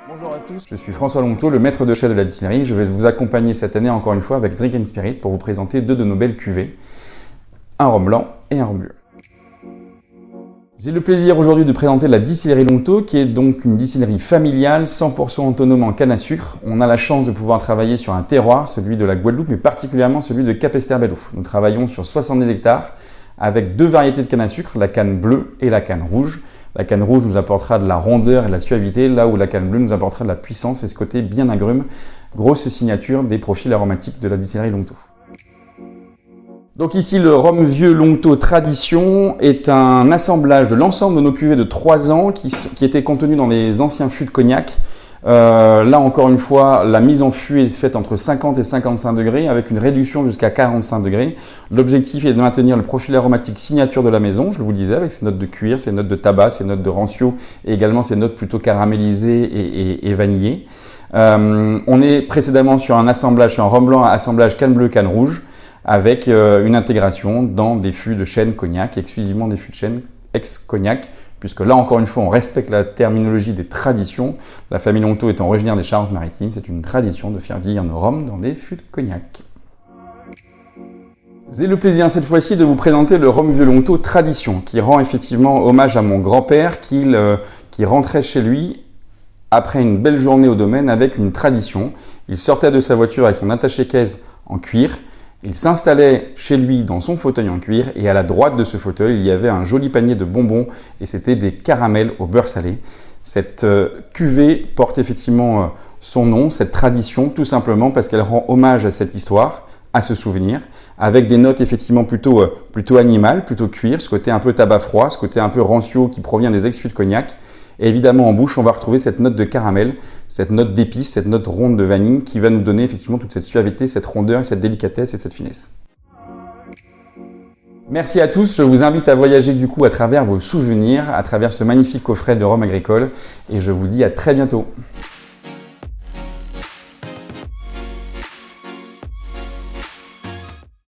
Bonjour à tous, je suis François Longteau, le maître de chai de la distillerie. Je vais vous accompagner cette année encore une fois avec Drink & Spirit pour vous présenter deux de nos belles cuvées, un rhum blanc et un rhum bleu. J'ai le plaisir aujourd'hui de présenter la distillerie Longteau, qui est donc une distillerie familiale, 100% autonome en canne à sucre. On a la chance de pouvoir travailler sur un terroir, celui de la Guadeloupe, mais particulièrement celui de Capesterre-Belle-Eau. Nous travaillons sur 70 hectares avec deux variétés de canne à sucre, la canne bleue et la canne rouge. La canne rouge nous apportera de la rondeur et de la suavité, là où la canne bleue nous apportera de la puissance et ce côté bien agrume. Grosse signature des profils aromatiques de la distillerie Longteau. Donc ici, le rhum vieux Longteau Tradition est un assemblage de l'ensemble de nos cuvées de 3 ans qui étaient contenues dans les anciens fûts de cognac. Là encore une fois, la mise en fût est faite entre 50 et 55 degrés avec une réduction jusqu'à 45 degrés. L'objectif est de maintenir le profil aromatique signature de la maison, je vous le disais, avec ses notes de cuir, ses notes de tabac, ses notes de rancio et également ses notes plutôt caramélisées et vanillées. On est précédemment sur un assemblage, sur un rhum blanc à assemblage canne bleue, canne rouge, avec une intégration dans des fûts de chêne cognac, exclusivement des fûts de chêne ex-cognac, puisque là encore une fois on respecte la terminologie des traditions. La famille Longteau étant originaire des Charentes-Maritimes, c'est une tradition de faire vieillir nos rhums dans des fûts de cognac. J'ai le plaisir cette fois-ci de vous présenter le rhum vieux Longteau Tradition, qui rend effectivement hommage à mon grand-père qui rentrait chez lui après une belle journée au domaine avec une tradition. Il sortait de sa voiture avec son attaché-caisse en cuir. Il s'installait chez lui dans son fauteuil en cuir et à la droite de ce fauteuil, il y avait un joli panier de bonbons et c'était des caramels au beurre salé. Cette cuvée porte effectivement son nom, cette tradition, tout simplement parce qu'elle rend hommage à cette histoire, à ce souvenir, avec des notes effectivement plutôt animales, plutôt cuir, ce côté un peu tabac froid, ce côté un peu rancio qui provient des ex-fûts de cognac. Et évidemment, en bouche, on va retrouver cette note de caramel, cette note d'épices, cette note ronde de vanille qui va nous donner effectivement toute cette suaveté, cette rondeur, cette délicatesse et cette finesse. Merci à tous, je vous invite à voyager du coup à travers vos souvenirs, à travers ce magnifique coffret de rhum agricole et je vous dis à très bientôt.